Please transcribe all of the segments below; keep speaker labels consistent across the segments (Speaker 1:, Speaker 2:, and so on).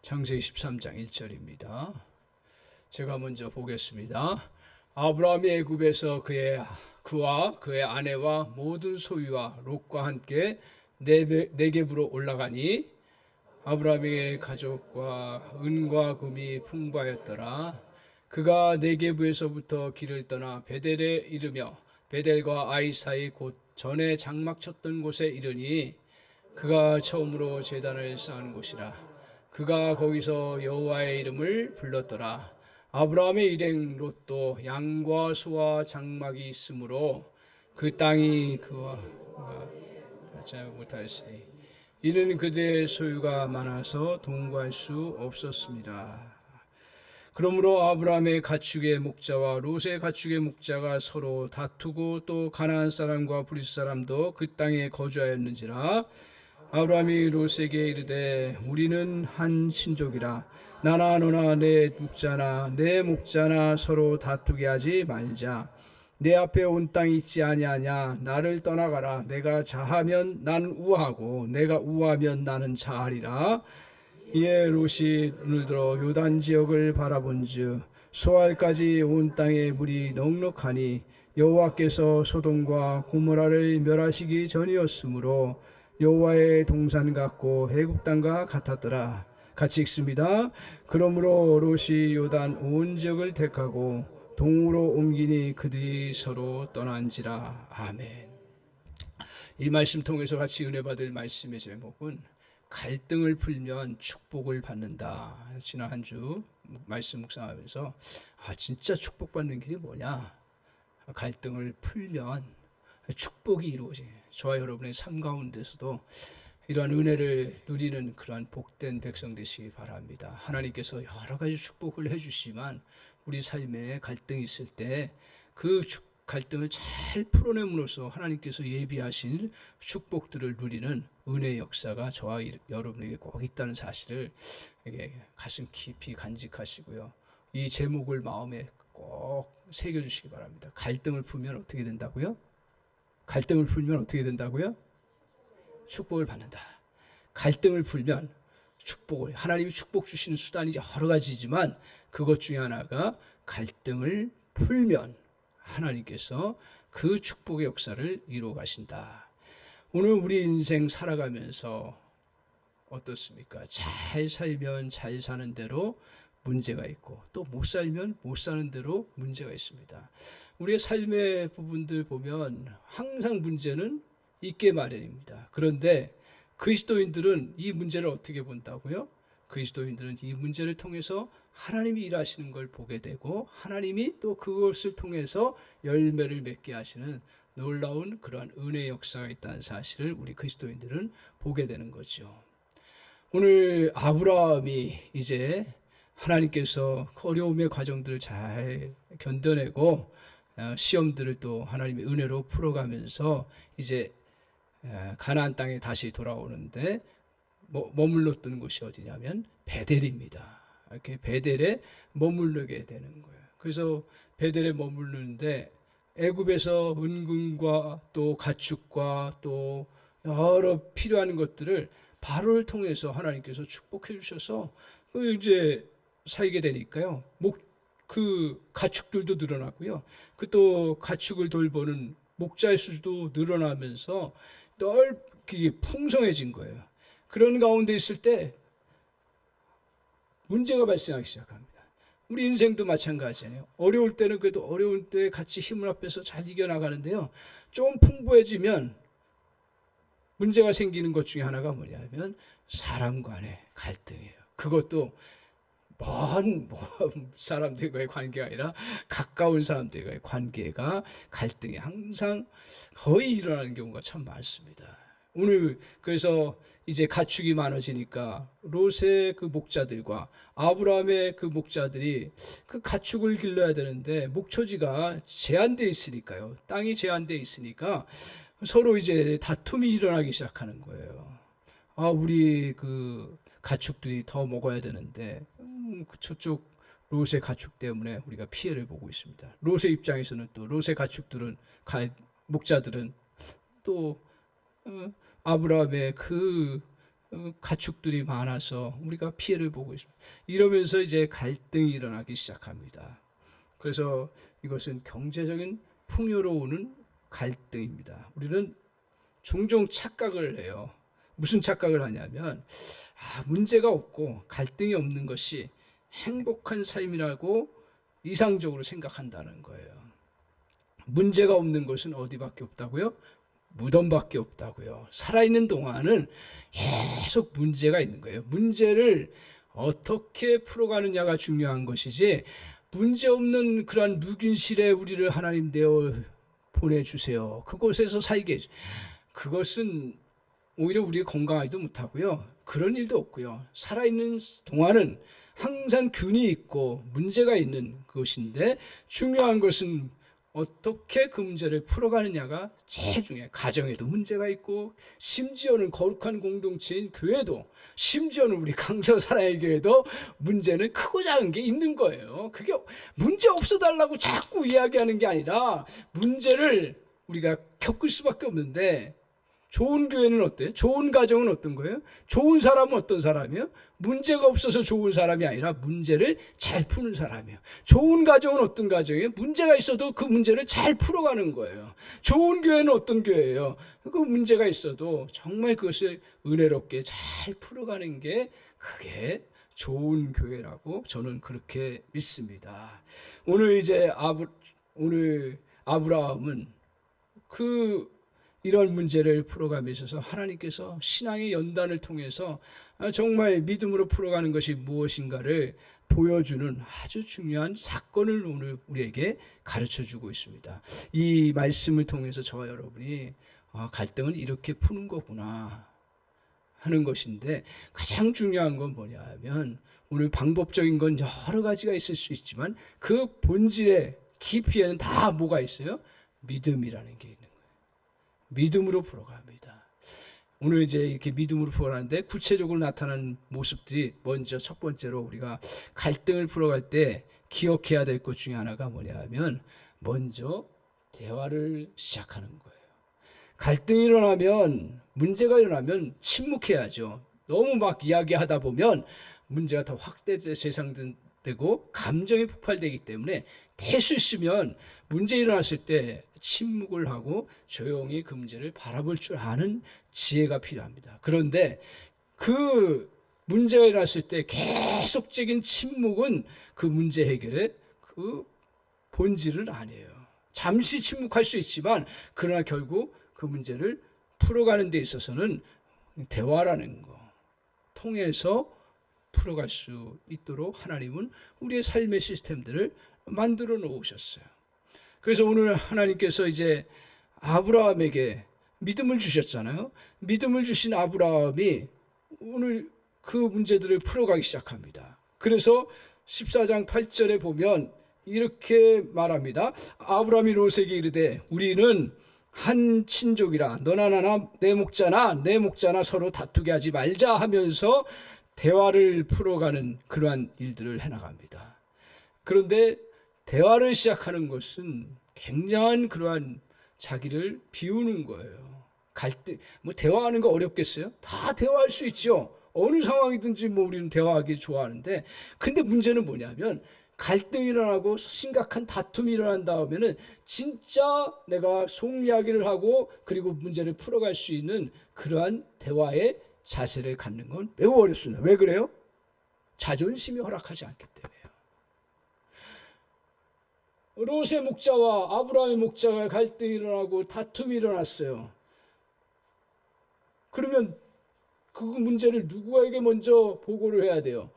Speaker 1: 창세기 13장 1절입니다. 제가 먼저 보겠습니다. 아브라함이 애굽에서 그와 그의 아내와 모든 소유와 롯과 함께 네겝으로 올라가니 아브라함의 가족과 은과 금이 풍부하였더라. 그가 네겝에서부터 길을 떠나 베델에 이르며 베델과 아이 사이 곧 전에 장막 쳤던 곳에 이르니 그가 처음으로 제단을 쌓은 곳이라. 그가 거기서 여호와의 이름을 불렀더라. 아브라함의 일행 롯도 양과 소와 장막이 있으므로 그 땅이 그와 같지 못하였으니 이는 그들의 소유가 많아서 동거할 수 없었습니다. 그러므로 아브라함의 가축의 목자와 롯의 가축의 목자가 서로 다투고 또 가나안 사람과 브릿 사람도 그 땅에 거주하였는지라. 아브라함이 롯에게 이르되 우리는 한 친족이라 나나 너나 내 목자나 내 목자나 서로 다투게 하지 말자. 내 앞에 온 땅이 있지 아니하냐. 나를 떠나가라. 내가 자하면 나는 우하고 내가 우하면 나는 자하리라. 이에 롯이 눈을 들어 요단 지역을 바라본즉 소알까지 온 땅에 물이 넉넉하니 여호와께서 소돔과 고모라를 멸하시기 전이었으므로 여호와의 동산 같고 애굽 땅과 같았더라. 같이 읽습니다. 그러므로 롯이 요단 온 지역을 택하고 동으로 옮기니 그들이 서로 떠난지라. 아멘. 이 말씀 통해서 같이 은혜 받을 말씀의 제목은 갈등을 풀면 축복을 받는다. 지난 한 주 말씀 묵상하면서 진짜 축복받는 길이 뭐냐? 갈등을 풀면 축복이 이루어지. 저와 여러분의 삶 가운데서도 이러한 은혜를 누리는 그러한 복된 백성 되시기 바랍니다. 하나님께서 여러 가지 축복을 해주시지만 우리 삶에 갈등이 있을 때 그 갈등을 잘 풀어냄으로써 하나님께서 예비하신 축복들을 누리는 은혜의 역사가 저와 여러분에게 꼭 있다는 사실을 가슴 깊이 간직하시고요. 이 제목을 마음에 꼭 새겨주시기 바랍니다. 갈등을 풀면 어떻게 된다고요? 갈등을 풀면 어떻게 된다고요? 축복을 받는다. 갈등을 풀면 축복을, 하나님이 축복 주시는 수단이 여러 가지지만 그것 중에 하나가 갈등을 풀면 하나님께서 그 축복의 역사를 이루어 가신다. 오늘 우리 인생 살아가면서 어떻습니까? 잘 살면 잘 사는 대로 문제가 있고 또 못 살면 못 사는 대로 문제가 있습니다. 우리의 삶의 부분들 보면 항상 문제는 있게 마련입니다. 그런데 그리스도인들은 이 문제를 어떻게 본다고요? 그리스도인들은 이 문제를 통해서 하나님이 일하시는 걸 보게 되고 하나님이 또 그것을 통해서 열매를 맺게 하시는 놀라운 그러한 은혜의 역사가 있다는 사실을 우리 그리스도인들은 보게 되는 거죠. 오늘 아브라함이 이제 하나님께서 어려움의 과정들을 잘 견뎌내고 시험들을 또 하나님의 은혜로 풀어가면서 이제 가나안 땅에 다시 돌아오는데 머물렀던 곳이 어디냐면 베델입니다. 이렇게 베델에 머무르게 되는 거예요. 그래서 베델에 머무르는데 애굽에서 은금과 또 가축과 또 여러 필요한 것들을 바로를 통해서 하나님께서 축복해 주셔서 이제 살게 되니까요. 그 가축들도 늘어나고요. 그 또 가축을 돌보는 목자의 수도 늘어나면서 넓게 풍성해진 거예요. 그런 가운데 있을 때 문제가 발생하기 시작합니다. 우리 인생도 마찬가지예요. 어려울 때는 그래도 어려울 때 같이 힘을 합해서 잘 이겨나가는데요. 좀 풍부해지면 문제가 생기는 것 중에 하나가 뭐냐면 사람 간의 갈등이에요. 그것도 먼 사람들과의 관계가 아니라 가까운 사람들과의 관계가 갈등이 항상 거의 일어나는 경우가 참 많습니다. 오늘 그래서 이제 가축이 많아지니까 롯의 그 목자들과 아브라함의 그 목자들이 그 가축을 길러야 되는데 목초지가 제한되어 있으니까요. 땅이 제한되어 있으니까 서로 이제 다툼이 일어나기 시작하는 거예요. 우리 그 가축들이 더 먹어야 되는데 저쪽 롯의 가축 때문에 우리가 피해를 보고 있습니다. 롯의 입장에서는 또 롯의 가축들은 목자들은 또 아브라함의 그 가축들이 많아서 우리가 피해를 보고 있습니다. 이러면서 이제 갈등이 일어나기 시작합니다. 그래서 이것은 경제적인 풍요로 오는 갈등입니다. 우리는 종종 착각을 해요. 무슨 착각을 하냐면 문제가 없고 갈등이 없는 것이 행복한 삶이라고 이상적으로 생각한다는 거예요. 문제가 없는 것은 어디밖에 없다고요? 무덤밖에 없다고요. 살아있는 동안은 계속 문제가 있는 거예요. 문제를 어떻게 풀어가느냐가 중요한 것이지, 문제 없는 그러한 무균실에 우리를 하나님 내어 보내주세요, 그곳에서 살게 해주세요, 그것은 오히려 우리가 건강하지도 못하고요. 그런 일도 없고요. 살아있는 동안은 항상 균이 있고 문제가 있는 것인데, 중요한 것은 어떻게 그 문제를 풀어가느냐가 제일 중요해요. 가정에도 문제가 있고, 심지어는 거룩한 공동체인 교회도, 심지어는 우리 강서 사랑의 교회도 문제는 크고 작은 게 있는 거예요. 그게 문제 없어달라고 자꾸 이야기하는 게 아니라 문제를 우리가 겪을 수밖에 없는데, 좋은 교회는 어때요? 좋은 가정은 어떤 거예요? 좋은 사람은 어떤 사람이에요? 문제가 없어서 좋은 사람이 아니라 문제를 잘 푸는 사람이에요. 좋은 가정은 어떤 가정이에요? 문제가 있어도 그 문제를 잘 풀어가는 거예요. 좋은 교회는 어떤 교회예요? 그 문제가 있어도 정말 그것을 은혜롭게 잘 풀어가는 게, 그게 좋은 교회라고 저는 그렇게 믿습니다. 오늘 이제 오늘 아브라함은 이런 문제를 풀어감에 있어서 하나님께서 신앙의 연단을 통해서 정말 믿음으로 풀어가는 것이 무엇인가를 보여주는 아주 중요한 사건을 오늘 우리에게 가르쳐주고 있습니다. 이 말씀을 통해서 저와 여러분이 갈등은 이렇게 푸는 거구나 하는 것인데, 가장 중요한 건 뭐냐 하면, 오늘 방법적인 건 여러 가지가 있을 수 있지만 그 본질의 깊이에는 다 뭐가 있어요? 믿음이라는 게 있는 거예요. 믿음으로 풀어갑니다. 오늘 이제 이렇게 믿음으로 풀어가는데 구체적으로 나타나는 모습들이, 먼저 첫 번째로 우리가 갈등을 풀어갈 때 기억해야 될 것 중에 하나가 뭐냐 하면, 먼저 대화를 시작하는 거예요. 갈등이 일어나면, 문제가 일어나면 침묵해야죠. 너무 막 이야기하다 보면 문제가 더 재생되고 감정이 폭발되기 때문에, 될 수 있으면 문제 일어났을 때 침묵을 하고 조용히 그 문제를 바라볼 줄 아는 지혜가 필요합니다. 그런데 그 문제가 일어났을 때 계속적인 침묵은 그 문제 해결의 그 본질은 아니에요. 잠시 침묵할 수 있지만, 그러나 결국 그 문제를 풀어가는 데 있어서는 대화라는 거 통해서 풀어갈 수 있도록 하나님은 우리의 삶의 시스템들을 만들어 놓으셨어요. 그래서 오늘 하나님께서 이제 아브라함에게 믿음을 주셨잖아요. 믿음을 주신 아브라함이 오늘 그 문제들을 풀어가기 시작합니다. 그래서 14장 8절에 보면 이렇게 말합니다. 아브라함이 롯에게 이르되 우리는 한 친족이라 너나 나나 내 목자나 서로 다투게 하지 말자 하면서 대화를 풀어가는 그러한 일들을 해나갑니다. 그런데 대화를 시작하는 것은 굉장한 그러한 자기를 비우는 거예요. 갈등, 대화하는 거 어렵겠어요? 다 대화할 수 있죠. 어느 상황이든지 우리는 대화하기 좋아하는데, 근데 문제는 뭐냐면, 갈등이 일어나고 심각한 다툼이 일어난 다음에는 진짜 내가 속 이야기를 하고 그리고 문제를 풀어갈 수 있는 그러한 대화의 자세를 갖는 건 매우 어렵습니다. 왜 그래요? 자존심이 허락하지 않기 때문에요. 롯의 목자와 아브라함의 목자가 갈등이 일어나고 다툼이 일어났어요. 그러면 그 문제를 누구에게 먼저 보고를 해야 돼요?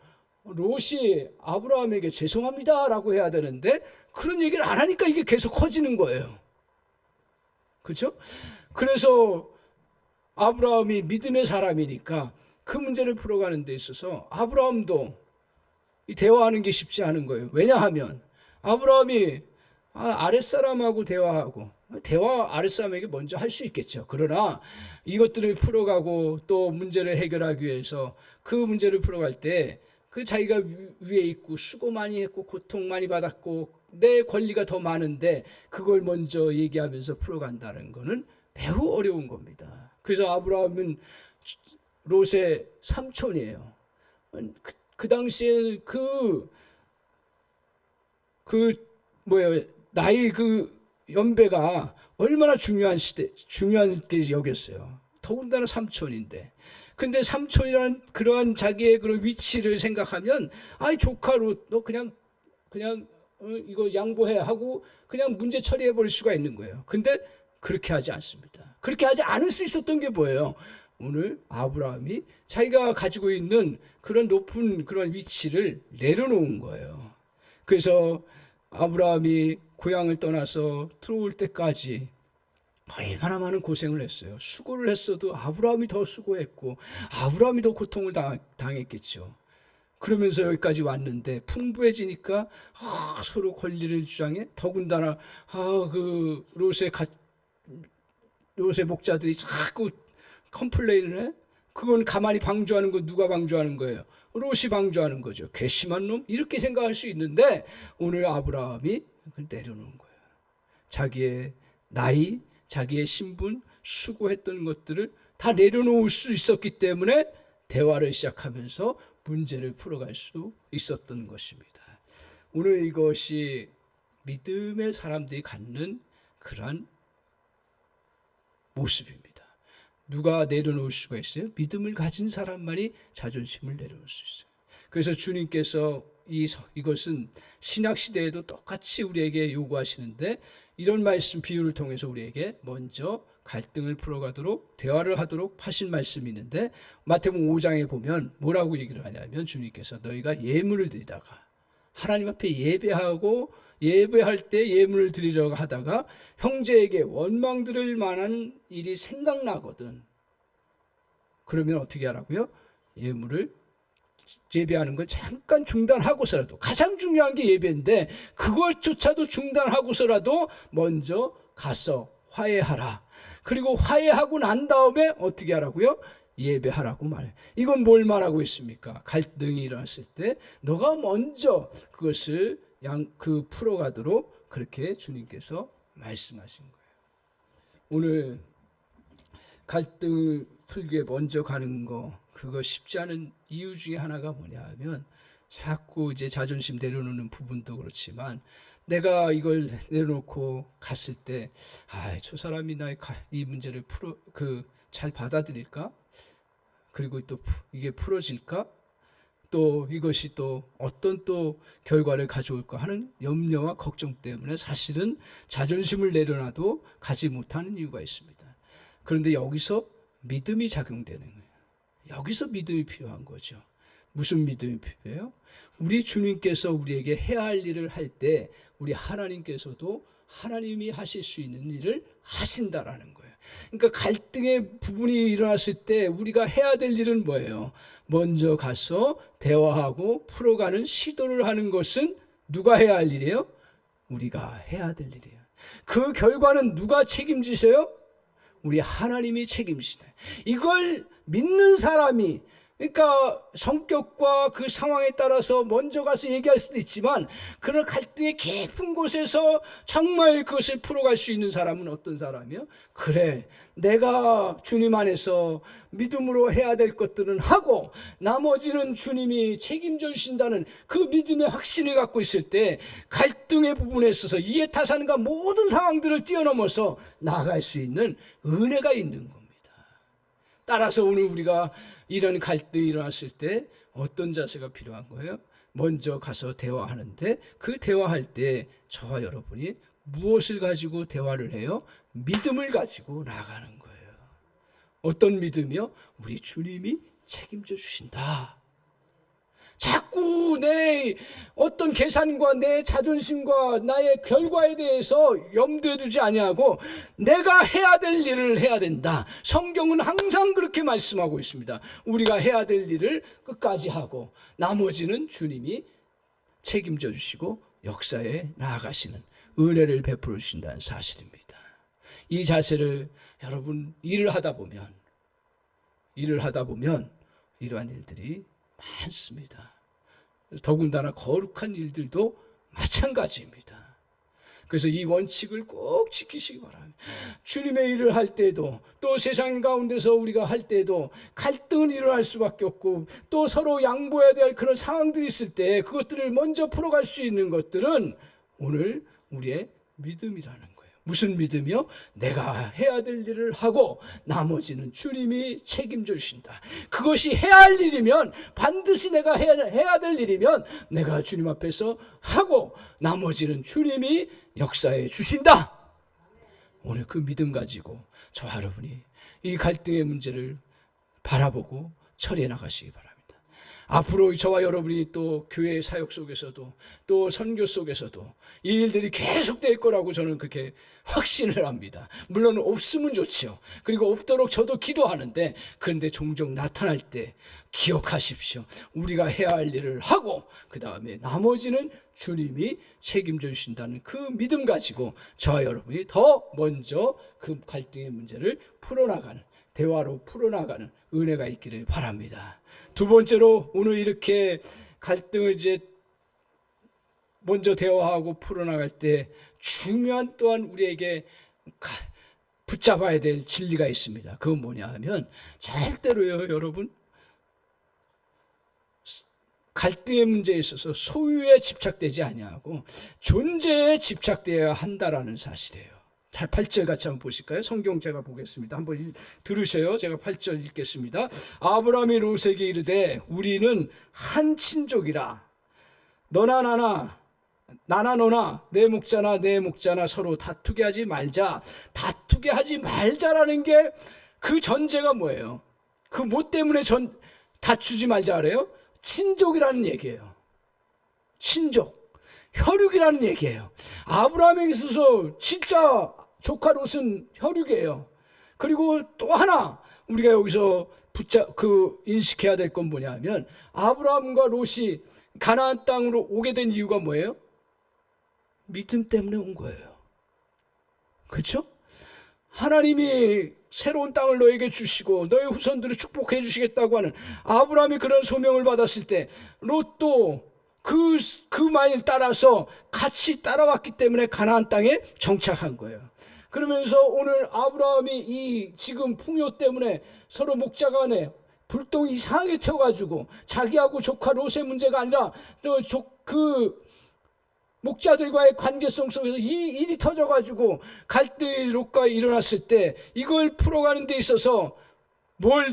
Speaker 1: 롯이 아브라함에게 죄송합니다 라고 해야 되는데, 그런 얘기를 안 하니까 이게 계속 커지는 거예요. 그렇죠? 그래서 아브라함이 믿음의 사람이니까 그 문제를 풀어가는 데 있어서 아브라함도 대화하는 게 쉽지 않은 거예요. 왜냐하면 아브라함이 아랫사람하고 대화 아랫사람에게 먼저 할 수 있겠죠. 그러나 이것들을 풀어가고 또 문제를 해결하기 위해서 그 문제를 풀어갈 때 그 자기가 위에 있고 수고 많이 했고 고통 많이 받았고 내 권리가 더 많은데 그걸 먼저 얘기하면서 풀어간다는 거는 매우 어려운 겁니다. 그래서 아브라함은 롯의 삼촌이에요. 그 당시에 뭐예요? 나이 연배가 얼마나 중요한 게 여겼어요. 더군다나 삼촌인데. 근데 삼촌이라는 그러한 자기의 그런 위치를 생각하면, 아이, 조카로, 너 그냥, 이거 양보해 하고 그냥 문제 처리해 버릴 수가 있는 거예요. 근데 그렇게 하지 않습니다. 그렇게 하지 않을 수 있었던 게 뭐예요? 오늘 아브라함이 자기가 가지고 있는 그런 높은 그런 위치를 내려놓은 거예요. 그래서 아브라함이 고향을 떠나서 들어올 때까지 얼마나 많은 고생을 했어요. 수고를 했어도 아브라함이 더 수고했고 아브라함이 더 고통을 당했겠죠. 그러면서 여기까지 왔는데 풍부해지니까 서로 권리를 주장해. 더군다나 롯의 목자들이 자꾸 컴플레인을 해. 그건 가만히 방조하는 거 누가 방조하는 거예요? 롯이 방조하는 거죠. 괘씸한 놈 이렇게 생각할 수 있는데 오늘 아브라함이 내려놓은 거예요. 자기의 나이, 자기의 신분, 수고했던 것들을 다 내려놓을 수 있었기 때문에 대화를 시작하면서 문제를 풀어갈 수 있었던 것입니다. 오늘 이것이 믿음의 사람들이 갖는 그러한 모습입니다. 누가 내려놓을 수가 있어요? 믿음을 가진 사람만이 자존심을 내려놓을 수 있어요. 그래서 주님께서 이것은 신약시대에도 똑같이 우리에게 요구하시는데 이런 말씀 비유를 통해서 우리에게 먼저 갈등을 풀어가도록 대화를 하도록 하신 말씀이 있는데 마태복음 5장에 보면 뭐라고 얘기를 하냐면 주님께서 너희가 예물을 드리다가 하나님 앞에 예배할 때 예물을 드리려고 하다가 형제에게 원망 들을 만한 일이 생각나거든. 그러면 어떻게 하라고요? 예배하는 걸 잠깐 중단하고서라도, 가장 중요한 게 예배인데 그것조차도 중단하고서라도 먼저 가서 화해하라. 그리고 화해하고 난 다음에 어떻게 하라고요? 예배하라고 말해요. 이건 뭘 말하고 있습니까? 갈등이 일어났을 때 너가 먼저 그것을 풀어가도록 그렇게 주님께서 말씀하신 거예요. 오늘 갈등을 풀기에 먼저 가는 거, 그거 쉽지 않은 이유 중에 하나가 뭐냐 하면 자꾸 이제 자존심 내려놓는 부분도 그렇지만 내가 이걸 내려놓고 갔을 때 저 사람이 나의 이 문제를 잘 받아들일까? 그리고 또 이게 풀어질까? 또 이것이 또 어떤 또 결과를 가져올까 하는 염려와 걱정 때문에 사실은 자존심을 내려놔도 가지 못하는 이유가 있습니다. 그런데 여기서 믿음이 작용되는 거예요. 여기서 믿음이 필요한 거죠. 무슨 믿음이 필요해요? 우리 주님께서 우리에게 해야 할 일을 할 때 우리 하나님께서도 하나님이 하실 수 있는 일을 하신다라는 거예요. 그러니까 갈등의 부분이 일어났을 때 우리가 해야 될 일은 뭐예요? 먼저 가서 대화하고 풀어가는 시도를 하는 것은 누가 해야 할 일이에요? 우리가 해야 될 일이에요. 그 결과는 누가 책임지세요? 우리 하나님이 책임지시다. 이걸 믿는 사람이, 그러니까 성격과 그 상황에 따라서 먼저 가서 얘기할 수도 있지만 그런 갈등의 깊은 곳에서 정말 그것을 풀어갈 수 있는 사람은 어떤 사람이요? 그래, 내가 주님 안에서 믿음으로 해야 될 것들은 하고 나머지는 주님이 책임져 주신다는 그 믿음의 확신을 갖고 있을 때 갈등의 부분에 있어서 이해타산과 모든 상황들을 뛰어넘어서 나아갈 수 있는 은혜가 있는 겁니다. 따라서 오늘 우리가 이런 갈등이 일어났을 때 어떤 자세가 필요한 거예요? 먼저 가서 대화하는데 그 대화할 때 저와 여러분이 무엇을 가지고 대화를 해요? 믿음을 가지고 나아가는 거예요. 어떤 믿음이요? 우리 주님이 책임져 주신다. 자꾸 내 어떤 계산과 내 자존심과 나의 결과에 대해서 염두에 두지 아니하고 내가 해야 될 일을 해야 된다. 성경은 항상 그렇게 말씀하고 있습니다. 우리가 해야 될 일을 끝까지 하고 나머지는 주님이 책임져 주시고 역사에 나아가시는 은혜를 베풀어 주신다는 사실입니다. 이 자세를 여러분 일을 하다 보면 이러한 일들이 많습니다. 더군다나 거룩한 일들도 마찬가지입니다. 그래서 이 원칙을 꼭 지키시기 바랍니다. 주님의 일을 할 때도, 또 세상 가운데서 우리가 할 때도 갈등은 일어날 수밖에 없고, 또 서로 양보해야 될 그런 상황들이 있을 때 그것들을 먼저 풀어갈 수 있는 것들은 오늘 우리의 믿음이라는 거예요. 무슨 믿음이요? 내가 해야 될 일을 하고 나머지는 주님이 책임져 주신다. 그것이 해야 할 일이면, 반드시 내가 해야 될 일이면 내가 주님 앞에서 하고 나머지는 주님이 역사해 주신다. 오늘 그 믿음 가지고 저와 여러분이 이 갈등의 문제를 바라보고 처리해 나가시기 바랍니다. 앞으로 저와 여러분이 또 교회 사역 속에서도, 또 선교 속에서도 이 일들이 계속될 거라고 저는 그렇게 확신을 합니다. 물론 없으면 좋죠. 그리고 없도록 저도 기도하는데, 그런데 종종 나타날 때 기억하십시오. 우리가 해야 할 일을 하고 그 다음에 나머지는 주님이 책임져 주신다는 그 믿음 가지고 저와 여러분이 더 먼저 그 갈등의 문제를 풀어나가는, 대화로 풀어나가는 은혜가 있기를 바랍니다. 두 번째로, 오늘 이렇게 갈등을 이제 먼저 대화하고 풀어나갈 때 중요한 또한 우리에게 붙잡아야 될 진리가 있습니다. 그건 뭐냐 하면, 절대로요 여러분, 갈등의 문제에 있어서 소유에 집착되지 아니하고 존재에 집착되어야 한다라는 사실이에요. 8절 같이 한번 보실까요? 성경 제가 보겠습니다. 한번 들으셔요. 제가 8절 읽겠습니다. 아브라함이 롯에게 이르되 우리는 한 친족이라 너나 나나 너나 내 목자나 서로 다투게 하지 말자. 다투게 하지 말자라는 게 그 전제가 뭐예요? 그 뭐 때문에 다투지 말자 그래요? 친족이라는 얘기예요. 친족, 혈육이라는 얘기예요. 아브라함에게 있어서 진짜 조카 롯은 혈육이에요. 그리고 또 하나 우리가 여기서 인식해야 될 건 뭐냐면, 아브라함과 롯이 가나안 땅으로 오게 된 이유가 뭐예요? 믿음 때문에 온 거예요. 그렇죠? 하나님이 새로운 땅을 너에게 주시고 너의 후손들을 축복해 주시겠다고 하는 아브라함이 그런 소명을 받았을 때, 롯도 그 말 따라서 같이 따라왔기 때문에 가나안 땅에 정착한 거예요. 그러면서 오늘 아브라함이 이 지금 풍요 때문에 서로 목자 간에 불똥이 이상하게 튀어가지고, 자기하고 조카 롯의 문제가 아니라 또 그 목자들과의 관계성 속에서 이 일이 터져가지고 갈등이 롯과 일어났을 때, 이걸 풀어가는 데 있어서 뭘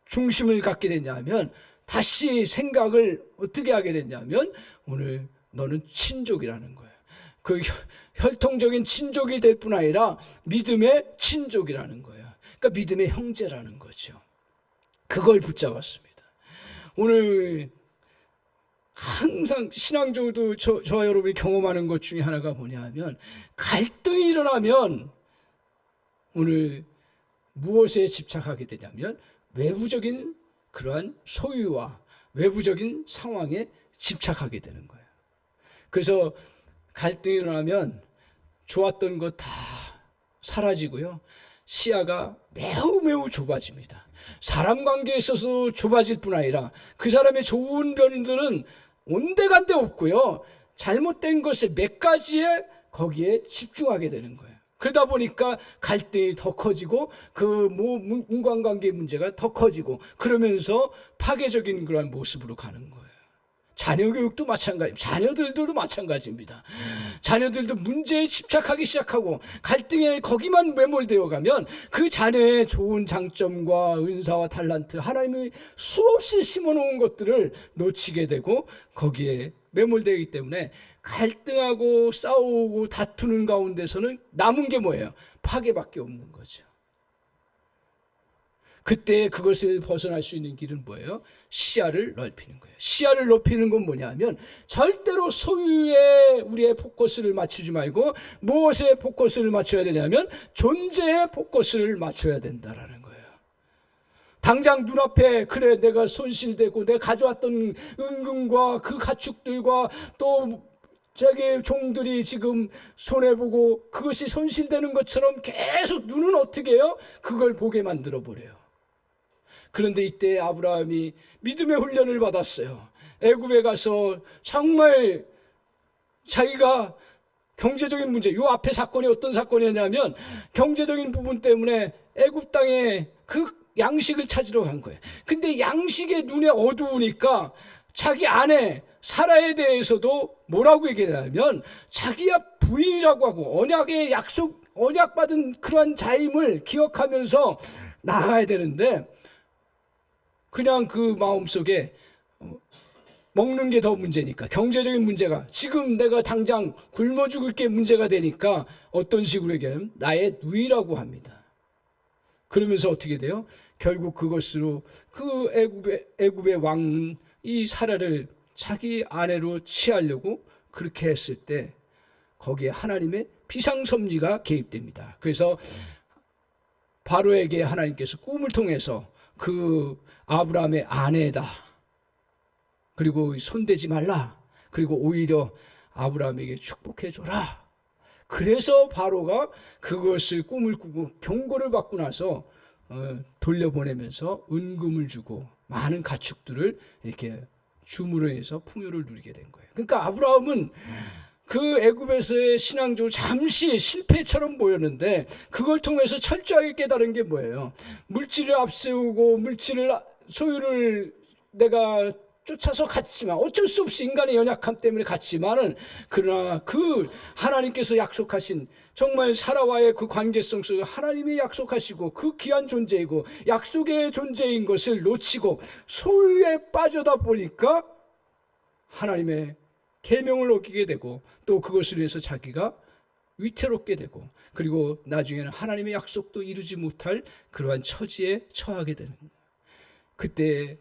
Speaker 1: 중심을 갖게 됐냐면, 다시 생각을 어떻게 하게 됐냐면, 오늘 너는 친족이라는 거예요. 그 혈통적인 친족이 될 뿐 아니라 믿음의 친족이라는 거예요. 그러니까 믿음의 형제라는 거죠. 그걸 붙잡았습니다. 오늘 항상 신앙적으로도 저와 여러분이 경험하는 것 중에 하나가 뭐냐 하면, 갈등이 일어나면 오늘 무엇에 집착하게 되냐면 외부적인 그러한 소유와 외부적인 상황에 집착하게 되는 거예요. 그래서 갈등이 일어나면 좋았던 것 다 사라지고요, 시야가 매우 좁아집니다. 사람 관계에 있어서 좁아질 뿐 아니라 그 사람의 좋은 면들은 온데간데 없고요, 잘못된 것에 몇 가지에 거기에 집중하게 되는 거예요. 그러다 보니까 갈등이 더 커지고 그 인간관계 문제가 더 커지고, 그러면서 파괴적인 그런 모습으로 가는 거예요. 자녀 교육도 마찬가지입니다. 자녀들도 마찬가지입니다. 자녀들도 문제에 집착하기 시작하고 갈등에 거기만 매몰되어 가면 그 자녀의 좋은 장점과 은사와 탤런트, 하나님이 수없이 심어놓은 것들을 놓치게 되고 거기에 매몰되기 때문에 갈등하고 싸우고 다투는 가운데서는 남은 게 뭐예요? 파괴밖에 없는 거죠. 그때 그것을 벗어날 수 있는 길은 뭐예요? 시야를 넓히는 거예요. 시야를 넓히는 건 뭐냐면, 절대로 소유에 우리의 포커스를 맞추지 말고 무엇에 포커스를 맞춰야 되냐면 존재에 포커스를 맞춰야 된다라는 거예요. 당장 눈앞에, 그래 내가 손실되고 내가 가져왔던 은금과 그 가축들과 또 자기 종들이 지금 손해보고 그것이 손실되는 것처럼 계속 눈은 어떻게 해요? 그걸 보게 만들어 버려요. 그런데 이때 아브라함이 믿음의 훈련을 받았어요. 애굽에 가서 정말 자기가 경제적인 문제, 요 앞에 사건이 어떤 사건이었냐면 경제적인 부분 때문에 애굽 땅에 그 양식을 찾으러 간 거예요. 근데 양식의 눈에 어두우니까 자기 아내 사라에 대해서도 뭐라고 얘기하냐면 자기야 부인이라고 하고 언약의 약속, 언약받은 그러한 자임을 기억하면서 나아가야 되는데 그냥 그 마음속에 먹는 게 더 문제니까, 경제적인 문제가 지금 내가 당장 굶어 죽을 게 문제가 되니까 어떤 식으로 얘기하면 나의 누이라고 합니다. 그러면서 어떻게 돼요? 결국 그것으로 그 애굽의 왕 이 사라를 자기 아내로 취하려고 그렇게 했을 때 거기에 하나님의 비상섭리가 개입됩니다. 그래서 바로에게 하나님께서 꿈을 통해서 그 아브라함의 아내다, 그리고 손대지 말라, 그리고 오히려 아브라함에게 축복해줘라. 그래서 바로가 그것을 꿈을 꾸고 경고를 받고 나서 돌려보내면서 은금을 주고 많은 가축들을 이렇게 줌으로 해서 풍요를 누리게 된 거예요. 그러니까 아브라함은 그 애굽에서의 신앙적으로 잠시 실패처럼 보였는데 그걸 통해서 철저하게 깨달은 게 뭐예요? 물질을 앞세우고 물질을 소유를 내가 쫓아서 갔지만 어쩔 수 없이 인간의 연약함 때문에 갔지만은 그러나 그 하나님께서 약속하신 정말 사라와의 그 관계성 속에 하나님이 약속하시고 그 귀한 존재이고 약속의 존재인 것을 놓치고 소유에 빠져다 보니까 하나님의 계명을 어기게 되고 또 그것을 위해서 자기가 위태롭게 되고 그리고 나중에는 하나님의 약속도 이루지 못할 그러한 처지에 처하게 되는 거예요. 그때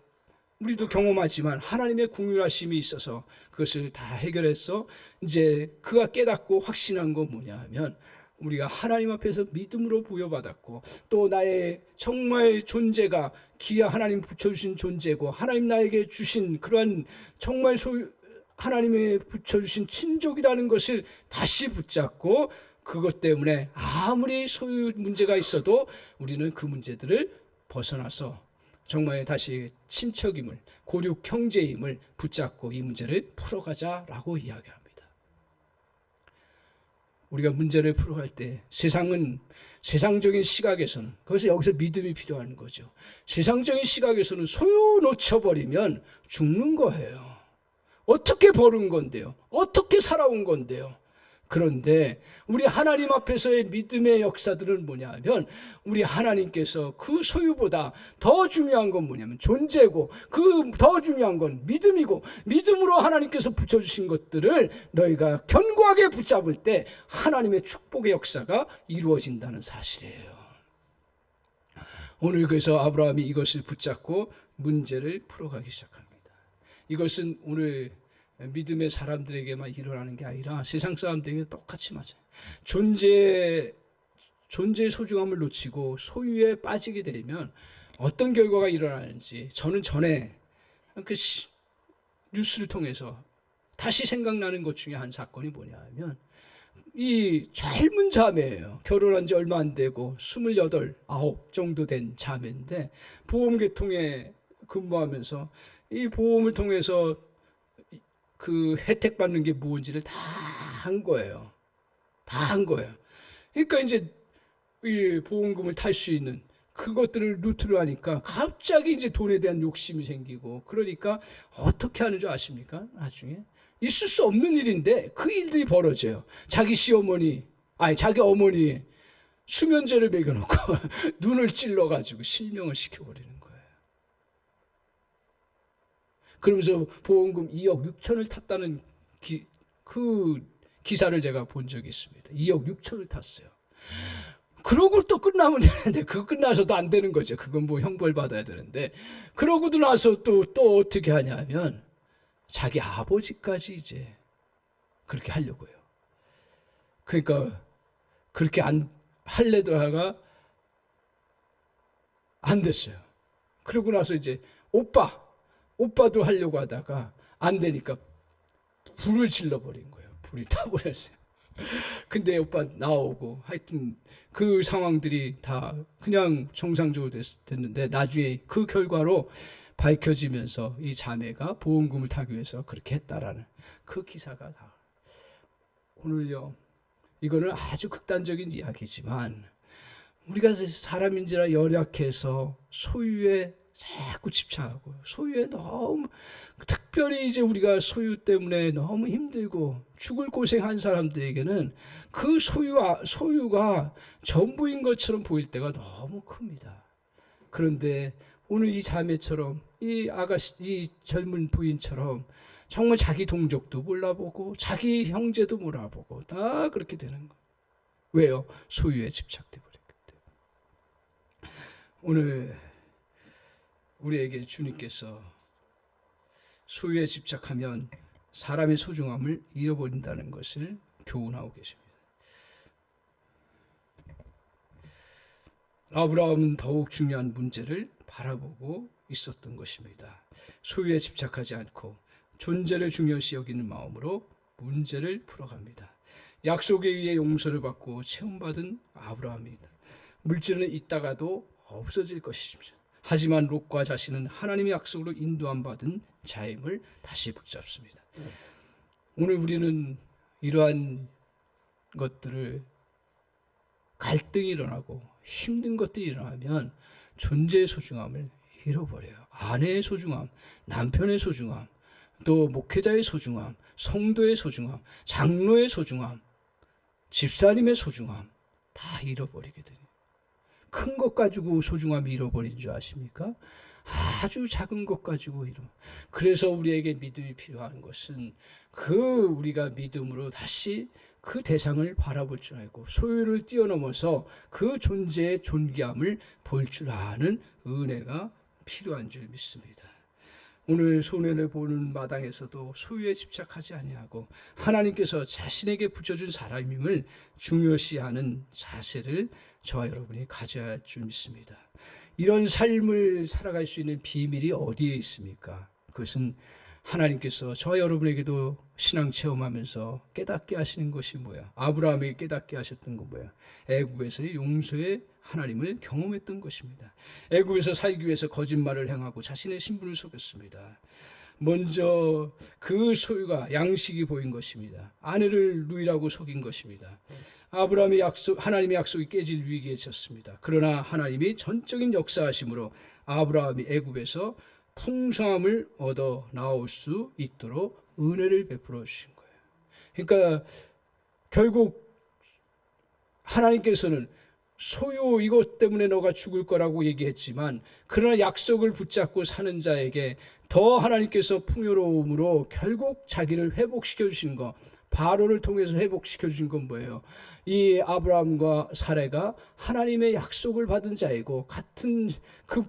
Speaker 1: 우리도 경험하지만 하나님의 궁휼하심이 있어서 그것을 다 해결해서 이제 그가 깨닫고 확신한 건 뭐냐 하면 우리가 하나님 앞에서 믿음으로 부여받았고 또 나의 정말 존재가 귀한 하나님 붙여주신 존재고 하나님 나에게 주신 그러한 정말 하나님의 붙여주신 친족이라는 것을 다시 붙잡고 그것 때문에 아무리 소유 문제가 있어도 우리는 그 문제들을 벗어나서 정말 다시 친척임을, 고륙 형제임을 붙잡고 이 문제를 풀어가자라고 이야기합니다. 우리가 문제를 풀어갈 때 세상적인 시각에서는 그래서 여기서 믿음이 필요한 거죠. 세상적인 시각에서는 소유 놓쳐버리면 죽는 거예요. 어떻게 벌은 건데요? 어떻게 살아온 건데요? 그런데 우리 하나님 앞에서의 믿음의 역사들은 뭐냐 하면 우리 하나님께서 그 소유보다 더 중요한 건 뭐냐면 존재고 그 더 중요한 건 믿음이고 믿음으로 하나님께서 붙여주신 것들을 너희가 견고하게 붙잡을 때 하나님의 축복의 역사가 이루어진다는 사실이에요. 오늘 그래서 아브라함이 이것을 붙잡고 문제를 풀어가기 시작합니다. 이것은 오늘 믿음의 사람들에게만 일어나는 게 아니라 세상 사람들에게 똑같이 맞아요. 존재의 소중함을 놓치고 소유에 빠지게 되면 어떤 결과가 일어나는지 저는 전에 그 뉴스를 통해서 다시 생각나는 것 중에 한 사건이 뭐냐 하면 이 젊은 자매예요. 결혼한 지 얼마 안 되고 28, 9 정도 된 자매인데 보험계통에 근무하면서 이 보험을 통해서 그 혜택 받는 게 무엇인지를 다 한 거예요. 다 한 거예요. 그러니까 이제 이 보험금을 탈 수 있는 그것들을 루트로 하니까 갑자기 이제 돈에 대한 욕심이 생기고 그러니까 어떻게 하는 줄 아십니까? 나중에 있을 수 없는 일인데 그 일들이 벌어져요. 자기 자기 어머니 수면제를 먹여놓고 눈을 찔러가지고 실명을 시켜버리는 거예요. 그러면서 보험금 2억 6천을 탔다는 그 기사를 제가 본 적이 있습니다. 2억 6천을 탔어요. 그러고 또 끝나면 되는데 그거 끝나서도 안 되는 거죠. 그건 뭐 형벌 받아야 되는데 그러고도 나서 또 어떻게 하냐면 자기 아버지까지 이제 그렇게 하려고 해요. 그러니까 그렇게 할래다가 안 됐어요. 그러고 나서 이제 오빠도 하려고 하다가 안 되니까 불을 질러버린 거예요. 불이 타버렸어요. 근데 오빠 나오고 하여튼 그 상황들이 다 그냥 정상적으로 됐는데 나중에 그 결과로 밝혀지면서 이 자매가 보험금을 타기 위해서 그렇게 했다라는 그 기사가 다 오늘요 이거는 아주 극단적인 이야기지만 우리가 사람인지라 연약해서 소유에 자꾸 집착하고 소유에 너무 특별히 이제 우리가 소유 때문에 너무 힘들고 죽을 고생한 사람들에게는 그 소유가 전부인 것처럼 보일 때가 너무 큽니다. 그런데 오늘 이 자매처럼 이 젊은 부인처럼 정말 자기 동족도 몰라보고 자기 형제도 몰라보고 다 그렇게 되는 거예요. 왜요? 소유에 집착돼 버렸기 때문에. 오늘 우리에게 주님께서 소유에 집착하면 사람의 소중함을 잃어버린다는 것을 교훈하고 계십니다. 아브라함은 더욱 중요한 문제를 바라보고 있었던 것입니다. 소유에 집착하지 않고 존재를 중요시 여기는 마음으로 문제를 풀어갑니다. 약속에 의해 용서를 받고 체험받은 아브라함입니다. 물질은 있다가도 없어질 것입니다. 하지만 롯과 자신은 하나님의 약속으로 인도함 받은 자임을 다시 붙잡습니다. 오늘 우리는 이러한 것들을 갈등이 일어나고 힘든 것들이 일어나면 존재의 소중함을 잃어버려요. 아내의 소중함, 남편의 소중함, 또 목회자의 소중함, 성도의 소중함, 장로의 소중함, 집사님의 소중함 다 잃어버리게 돼요. 큰 것 가지고 소중함 잃어버린 줄 아십니까? 아주 작은 것 가지고 그래서 우리에게 믿음이 필요한 것은 우리가 믿음으로 다시 그 대상을 바라볼 줄 알고 소유를 뛰어넘어서 그 존재의 존귀함을 볼 줄 아는 은혜가 필요한 줄 믿습니다. 오늘 손해를 보는 마당에서도 소유에 집착하지 아니하고 하나님께서 자신에게 붙여준 사람임을 중요시하는 자세를 저와 여러분이 가져야 할 줄 믿습니다. 이런 삶을 살아갈 수 있는 비밀이 어디에 있습니까? 그것은 하나님께서 저와 여러분에게도 신앙 체험하면서 깨닫게 하시는 것이 뭐야? 아브라함에게 깨닫게 하셨던 건 뭐야? 애굽에서의 용서의 하나님을 경험했던 것입니다. 애굽에서 살기 위해서 거짓말을 행하고 자신의 신분을 속였습니다. 먼저 그 소유가 양식이 보인 것입니다. 아내를 누이라고 속인 것입니다. 하나님의 약속이 깨질 위기에 쳤습니다. 그러나 하나님이 전적인 역사하심으로 아브라함이 애굽에서 풍성함을 얻어 나올 수 있도록 은혜를 베풀어 주신 거예요. 그러니까 결국 하나님께서는 소유 이것 때문에 너가 죽을 거라고 얘기했지만 그러나 약속을 붙잡고 사는 자에게 더 하나님께서 풍요로움으로 결국 자기를 회복시켜 주신 거, 바로를 통해서 회복시켜 주신 건 뭐예요? 이 아브라함과 사레가 하나님의 약속을 받은 자이고 같은 그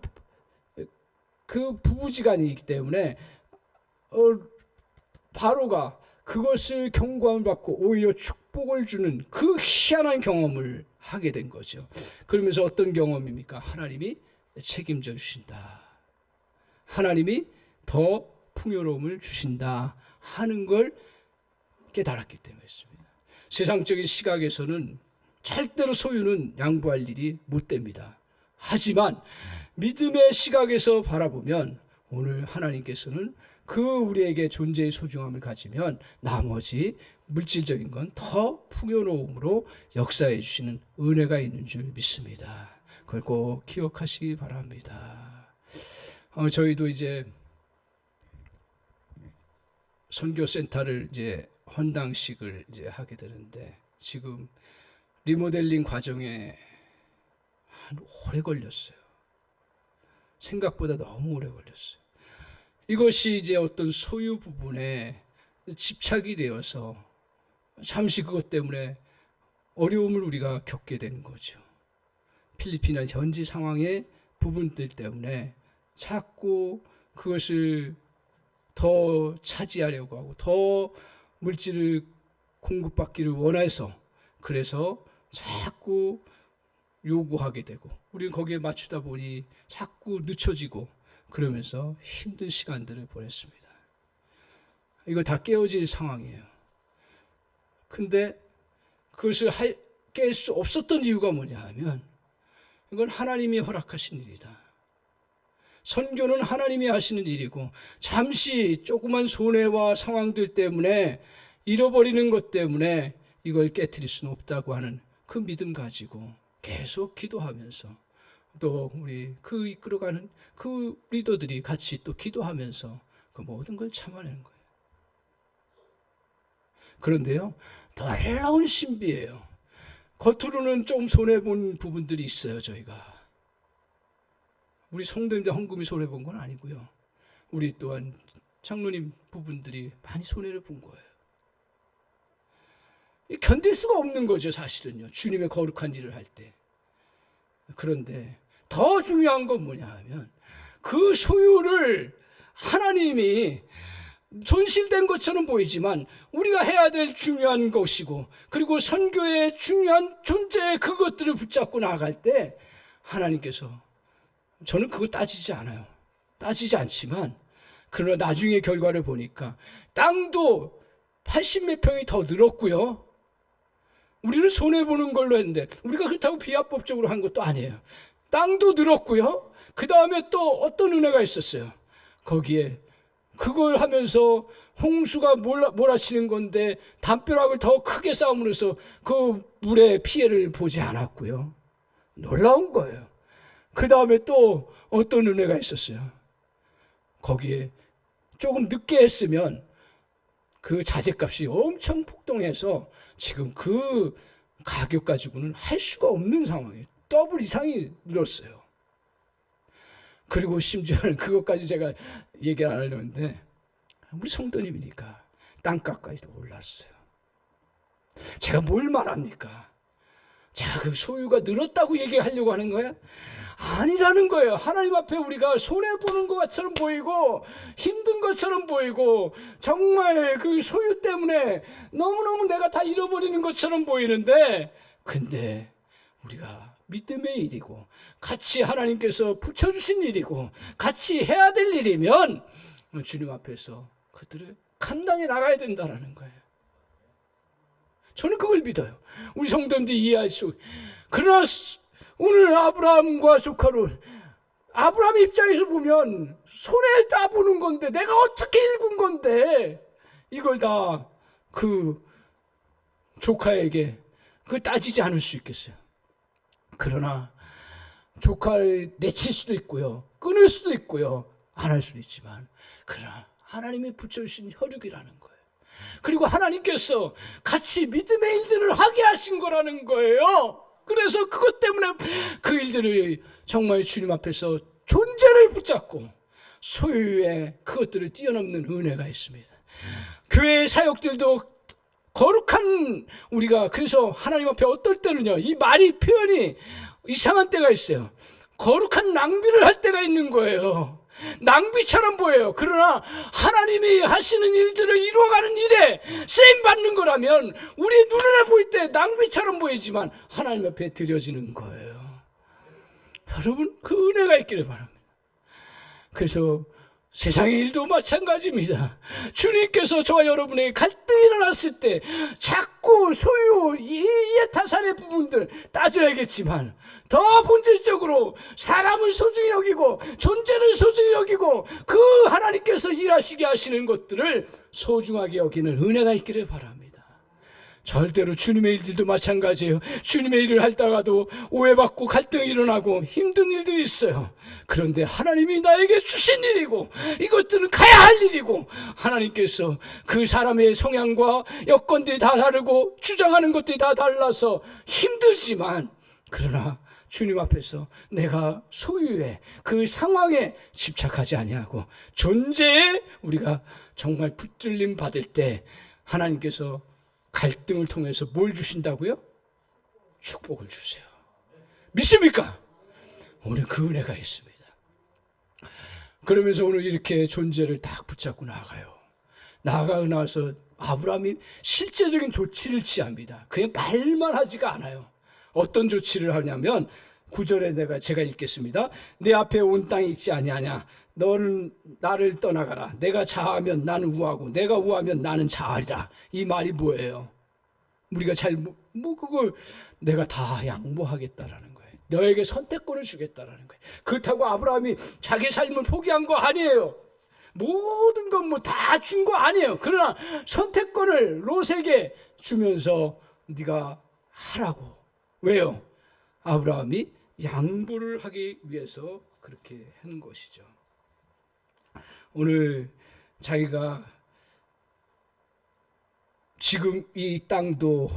Speaker 1: 부부지간이기 때문에 바로가 그것을 경고함을 받고 오히려 축복을 주는 그 희한한 경험을 하게 된 거죠. 그러면서 어떤 경험입니까? 하나님이 책임져 주신다. 하나님이 더 풍요로움을 주신다 하는 걸 깨달았기 때문이었습니다. 세상적인 시각에서는 절대로 소유는 양보할 일이 못 됩니다. 하지만 믿음의 시각에서 바라보면 오늘 하나님께서는 우리에게 존재의 소중함을 가지면 나머지 물질적인 건 더 풍요로움으로 역사해 주시는 은혜가 있는 줄 믿습니다. 그걸 꼭 기억하시기 바랍니다. 저희도 이제 선교센터를 이제 헌당식을 이제 하게 되는데 지금 리모델링 과정에 오래 걸렸어요. 생각보다 너무 오래 걸렸어요. 이것이 이제 어떤 소유 부분에 집착이 되어서 잠시 그것 때문에 어려움을 우리가 겪게 되는 거죠. 필리핀 현지 상황의 부분들 때문에 자꾸 그것을 더 차지하려고 하고 더 물질을 공급받기를 원해서 그래서 자꾸 요구하게 되고 우리는 거기에 맞추다 보니 자꾸 늦춰지고 그러면서 힘든 시간들을 보냈습니다. 이거 다 깨어질 상황이에요. 근데 그것을 깰 수 없었던 이유가 뭐냐 하면 이건 하나님이 허락하신 일이다. 선교는 하나님이 하시는 일이고 잠시 조그만 손해와 상황들 때문에 잃어버리는 것 때문에 이걸 깨트릴 수는 없다고 하는 그 믿음 가지고 계속 기도하면서, 또 우리 그 이끌어가는 그 리더들이 같이 또 기도하면서 그 모든 걸 참아내는 거예요. 그런데요, 놀라운 신비예요. 겉으로는 좀 손해본 부분들이 있어요. 저희가 우리 성도님들 헌금이 손해본 건 아니고요, 우리 또한 장로님 부분들이 많이 손해를 본 거예요. 견딜 수가 없는 거죠, 사실은요, 주님의 거룩한 일을 할 때. 그런데 더 중요한 건 뭐냐 하면, 그 소유를 하나님이 손실된 것처럼 보이지만 우리가 해야 될 중요한 것이고, 그리고 선교의 중요한 존재의 그것들을 붙잡고 나아갈 때 하나님께서, 저는 그거 따지지 않아요. 따지지 않지만, 그러나 나중에 결과를 보니까 땅도 80몇 평이 더 늘었고요, 우리는 손해보는 걸로 했는데, 우리가 그렇다고 비합법적으로 한 것도 아니에요. 땅도 늘었고요, 그 다음에 또 어떤 은혜가 있었어요. 거기에 그걸 하면서 홍수가 몰아치는 건데 담벼락을 더 크게 쌓음으로써 그 물의 피해를 보지 않았고요. 놀라운 거예요. 그 다음에 또 어떤 은혜가 있었어요. 거기에 조금 늦게 했으면 그 자재값이 엄청 폭등해서 지금 그 가격 가지고는 할 수가 없는 상황이에요. 더블 이상이 늘었어요. 그리고 심지어는 그것까지 제가 얘기를 안 하려는데, 우리 성도님이니까 땅값까지도 올랐어요. 제가 뭘 말합니까? 제가 그 소유가 늘었다고 얘기하려고 하는 거야? 아니라는 거예요. 하나님 앞에 우리가 손해보는 것처럼 보이고 힘든 것처럼 보이고, 정말 그 소유 때문에 너무너무 내가 다 잃어버리는 것처럼 보이는데, 근데 우리가 믿음의 일이고 같이 하나님께서 붙여주신 일이고 같이 해야 될 일이면 주님 앞에서 그들을 감당해 나가야 된다는 거예요. 저는 그걸 믿어요. 우리 성도님들이 이해할 수. 그러나 오늘 아브라함과 조카로, 아브라함 입장에서 보면 손해를 다 보는 건데, 내가 어떻게 읽은 건데 이걸 다 그 조카에게 그걸 따지지 않을 수 있겠어요. 그러나 조카를 내칠 수도 있고요, 끊을 수도 있고요, 안 할 수도 있지만, 그러나 하나님이 붙여주신 혈육이라는 거예요. 그리고 하나님께서 같이 믿음의 일들을 하게 하신 거라는 거예요. 그래서 그것 때문에 그 일들을 정말 주님 앞에서 존재를 붙잡고 소유의 그것들을 뛰어넘는 은혜가 있습니다. 교회의 사역들도 거룩한, 우리가 그래서 하나님 앞에 어떨 때는요, 이 말이 표현이 이상한 때가 있어요. 거룩한 낭비를 할 때가 있는 거예요. 낭비처럼 보여요. 그러나 하나님이 하시는 일들을 이루어가는 일에 쓰임받는 거라면 우리 눈에 보일 때 낭비처럼 보이지만 하나님 앞에 드려지는 거예요. 여러분, 그 은혜가 있기를 바랍니다. 그래서 세상의 일도 마찬가지입니다. 주님께서 저와 여러분에게 갈등이 일어났을 때 자꾸 소유, 이해타산의 부분들 따져야겠지만, 더 본질적으로 사람을 소중히 여기고 존재를 소중히 여기고 그 하나님께서 일하시게 하시는 것들을 소중하게 여기는 은혜가 있기를 바랍니다. 절대로 주님의 일들도 마찬가지예요. 주님의 일을 하다가도 오해받고 갈등이 일어나고 힘든 일들이 있어요. 그런데 하나님이 나에게 주신 일이고 이것들은 가야 할 일이고, 하나님께서 그 사람의 성향과 여건들이 다 다르고 주장하는 것들이 다 달라서 힘들지만, 그러나 주님 앞에서 내가 소유의 그 상황에 집착하지 아니하고 존재에 우리가 정말 붙들림 받을 때 하나님께서 갈등을 통해서 뭘 주신다고요? 축복을 주세요. 믿습니까? 오늘 그 은혜가 있습니다. 그러면서 오늘 이렇게 존재를 딱 붙잡고 나아가요. 나아가고 나서 아브라함이 실제적인 조치를 취합니다. 그냥 말만 하지가 않아요. 어떤 조치를 하냐면 9절에 제가 읽겠습니다. 내 앞에 온 땅이 있지 아니하냐? 너는 나를 떠나가라. 내가 자하면 나는 우하고 내가 우하면 나는 자하리라. 이 말이 뭐예요? 우리가 잘 그걸 내가 다 양보하겠다라는 거예요. 너에게 선택권을 주겠다라는 거예요. 그렇다고 아브라함이 자기 삶을 포기한 거 아니에요. 모든 건 다 준 거 아니에요. 그러나 선택권을 롯에게 주면서 네가 하라고. 왜요? 아브라함이 양보를 하기 위해서 그렇게 한 것이죠. 오늘 자기가 지금 이 땅도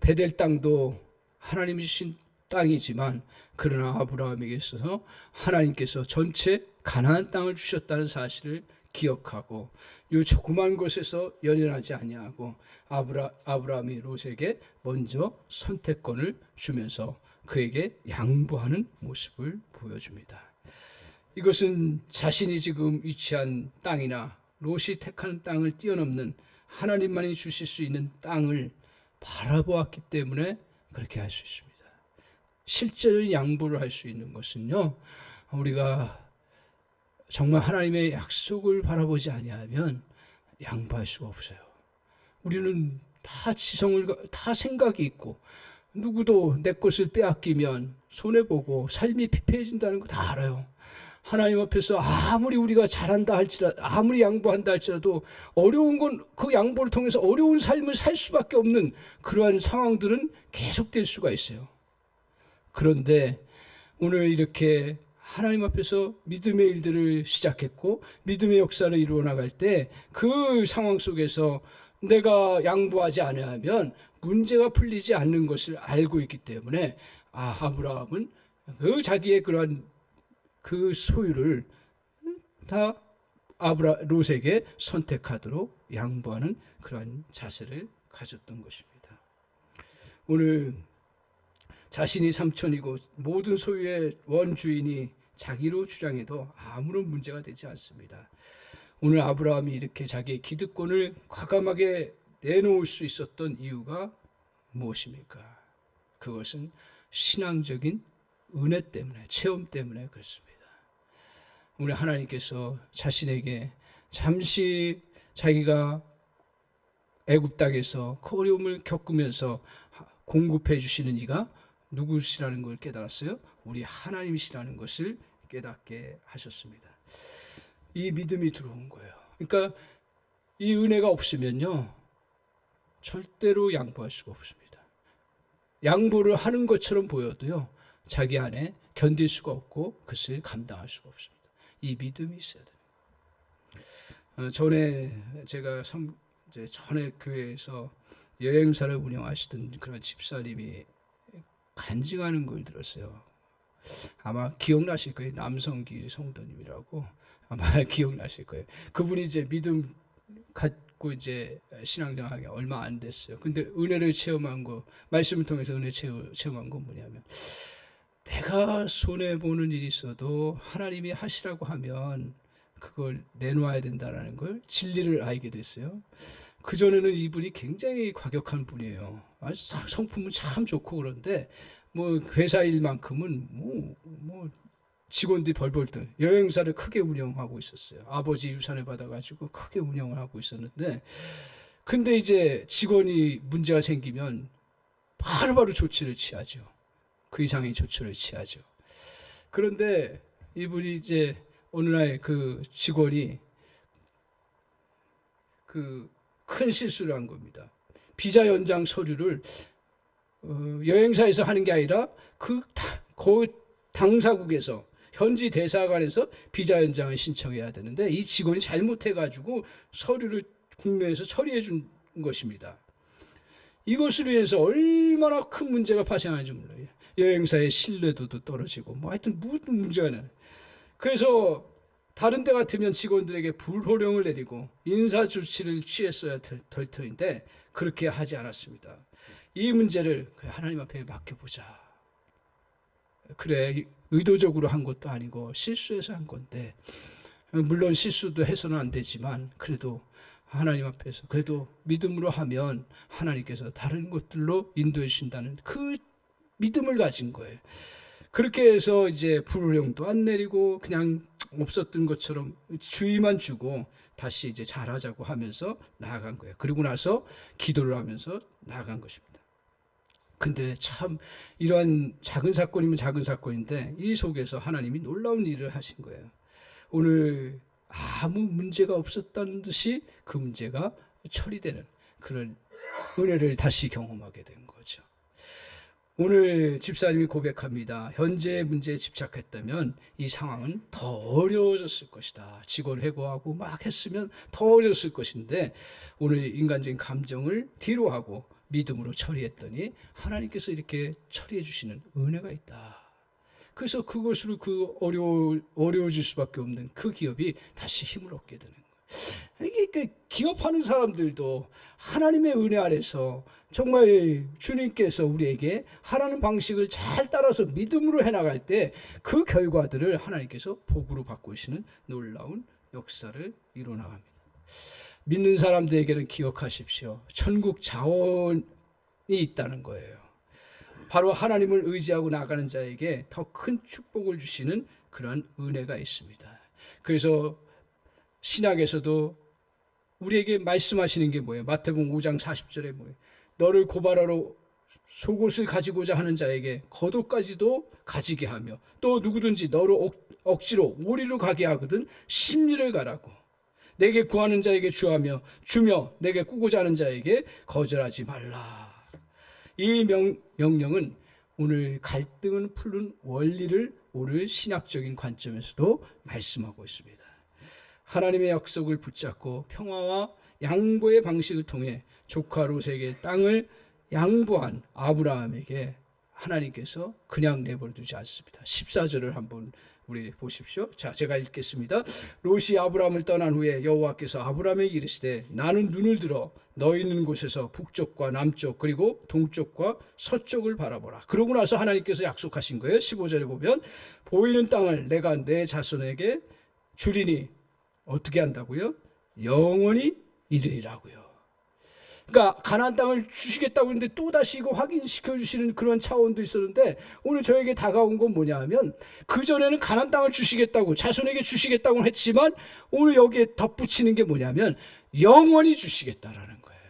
Speaker 1: 베델 땅도 하나님이 주신 땅이지만 그러나 아브라함에게 있어서 하나님께서 전체 가나안 땅을 주셨다는 사실을 기억하고 이 조그만 곳에서 연연하지 아니하고 아브라함이 롯에게 먼저 선택권을 주면서 그에게 양보하는 모습을 보여줍니다. 이것은 자신이 지금 위치한 땅이나 롯이 택한 땅을 뛰어넘는 하나님만이 주실 수 있는 땅을 바라보았기 때문에 그렇게 할 수 있습니다. 실제로 양보를 할 수 있는 것은요, 우리가 정말 하나님의 약속을 바라보지 아니하면 양보할 수가 없어요. 우리는 다 다 생각이 있고 누구도 내 것을 빼앗기면 손해보고 삶이 피폐해진다는 거 다 알아요. 하나님 앞에서 아무리 우리가 잘한다 할지라도 아무리 양보한다 할지라도 어려운 건 그 양보를 통해서 어려운 삶을 살 수밖에 없는 그러한 상황들은 계속될 수가 있어요. 그런데 오늘 이렇게 하나님 앞에서 믿음의 일들을 시작했고 믿음의 역사를 이루어 나갈 때 그 상황 속에서 내가 양보하지 않으면 문제가 풀리지 않는 것을 알고 있기 때문에 아브라함은 그 자기의 그러한 그 소유를 다 롯에게 선택하도록 양보하는 그러한 자세를 가졌던 것입니다. 오늘 자신이 삼촌이고 모든 소유의 원주인이 자기로 주장해도 아무런 문제가 되지 않습니다. 오늘 아브라함이 이렇게 자기의 기득권을 과감하게 내놓을 수 있었던 이유가 무엇입니까? 그것은 신앙적인 은혜 때문에, 체험 때문에 그렇습니다. 우리 하나님께서 자신에게 잠시 자기가 애굽 땅에서 그 어려움을 겪으면서 공급해 주시는 이가 누구시라는 걸 깨달았어요? 우리 하나님이시라는 것을 깨닫게 하셨습니다. 이 믿음이 들어온 거예요. 그러니까 이 은혜가 없으면요, 절대로 양보할 수가 없습니다. 양보를 하는 것처럼 보여도요, 자기 안에 견딜 수가 없고 그것을 감당할 수가 없습니다. 이 믿음이 있어야 됩니다. 전에 제가 전에 교회에서 여행사를 운영하시던 그런 집사님이 간증하는 걸 들었어요. 아마 기억나실 거예요. 남성기 성도님이라고 아마 기억나실 거예요. 그분이 이제 믿음 갖고 이제 신앙생활하기 얼마 안 됐어요. 근데 은혜를 체험한 거, 말씀을 통해서 은혜 체험한 건 뭐냐면, 내가 손해보는 일이 있어도 하나님이 하시라고 하면 그걸 내놓아야 된다는 걸 진리를 알게 됐어요. 그전에는 이분이 굉장히 과격한 분이에요. 성품은 참 좋고 그런데 뭐 회사 일만큼은 뭐 직원들이 벌벌 떠 여행사를 크게 운영하고 있었어요. 아버지 유산을 받아가지고 크게 운영을 하고 있었는데, 근데 이제 직원이 문제가 생기면 바로바로 조치를 취하죠. 그 이상의 조치를 취하죠. 그런데 이분이 이제 어느 날 그 직원이 그 큰 실수를 한 겁니다. 비자 연장 서류를 여행사에서 하는 게 아니라 그 당사국에서 현지 대사관에서 비자 연장을 신청해야 되는데 이 직원이 잘못해가지고 서류를 국내에서 처리해 준 것입니다. 이것으로 인해서 얼마나 큰 문제가 발생하는지 몰라요. 여행사의 신뢰도도 떨어지고 뭐 하여튼 무슨 문제가 나요. 그래서 다른 데 같으면 직원들에게 불호령을 내리고 인사 조치를 취했어야 될 터인데 그렇게 하지 않았습니다. 이 문제를 하나님 앞에 맡겨보자. 그래, 의도적으로 한 것도 아니고 실수해서 한 건데, 물론 실수도 해서는 안 되지만 그래도 하나님 앞에서 그래도 믿음으로 하면 하나님께서 다른 것들로 인도해 주신다는 그 믿음을 가진 거예요. 그렇게 해서 이제 불호령도 안 내리고 그냥 없었던 것처럼 주의만 주고 다시 이제 잘하자고 하면서 나아간 거예요. 그리고 나서 기도를 하면서 나아간 것입니다. 근데 참 이러한 작은 사건이면 작은 사건인데 이 속에서 하나님이 놀라운 일을 하신 거예요. 오늘 아무 문제가 없었다는 듯이 그 문제가 처리되는 그런 은혜를 다시 경험하게 된 거죠. 오늘 집사님이 고백합니다. 현재의 문제에 집착했다면 이 상황은 더 어려워졌을 것이다. 직원 해고하고 막 했으면 더 어려웠을 것인데 오늘 인간적인 감정을 뒤로 하고 믿음으로 처리했더니 하나님께서 이렇게 처리해 주시는 은혜가 있다. 그래서 그것으로 어려워질 수밖에 없는 그 기업이 다시 힘을 얻게 되는 거예요. 이게 기업하는 사람들도 하나님의 은혜 아래서 정말 주님께서 우리에게 하라는 방식을 잘 따라서 믿음으로 해나갈 때 그 결과들을 하나님께서 복으로 바꾸시는 놀라운 역사를 이뤄나갑니다. 믿는 사람들에게는 기억하십시오. 천국 자원이 있다는 거예요. 바로 하나님을 의지하고 나가는 자에게 더 큰 축복을 주시는 그런 은혜가 있습니다. 그래서 신약에서도 우리에게 말씀하시는 게 뭐예요? 마태복음 5장 40절에 뭐예요? 너를 고발하러 속옷을 가지고자 하는 자에게 겉옷까지도 가지게 하며 또 누구든지 너를 억지로 오리로 가게 하거든 심리를 가라고. 내게 구하는 자에게 주며 내게 꾸고자 하는 자에게 거절하지 말라. 이 명령은 오늘 갈등을 푸는 원리를 오늘 신학적인 관점에서도 말씀하고 있습니다. 하나님의 약속을 붙잡고 평화와 양보의 방식을 통해 조카 롯에게 땅을 양보한 아브라함에게 하나님께서 그냥 내버려 두지 않습니다. 14절을 한번 우리 보십시오. 자, 제가 읽겠습니다. 롯이 아브라함을 떠난 후에 여호와께서 아브라함에게 이르시되 나는 눈을 들어 너 있는 곳에서 북쪽과 남쪽 그리고 동쪽과 서쪽을 바라보라. 그러고 나서 하나님께서 약속하신 거예요. 15절에 보면 보이는 땅을 내가 내 자손에게 주리니 어떻게 한다고요? 영원히 이르리라고요. 그러니까 가나안 땅을 주시겠다고 했는데 또다시 이거 확인시켜 주시는 그런 차원도 있었는데 오늘 저에게 다가온 건 뭐냐 하면 그전에는 가나안 땅을 주시겠다고 자손에게 주시겠다고 했지만 오늘 여기에 덧붙이는 게 뭐냐면 영원히 주시겠다라는 거예요.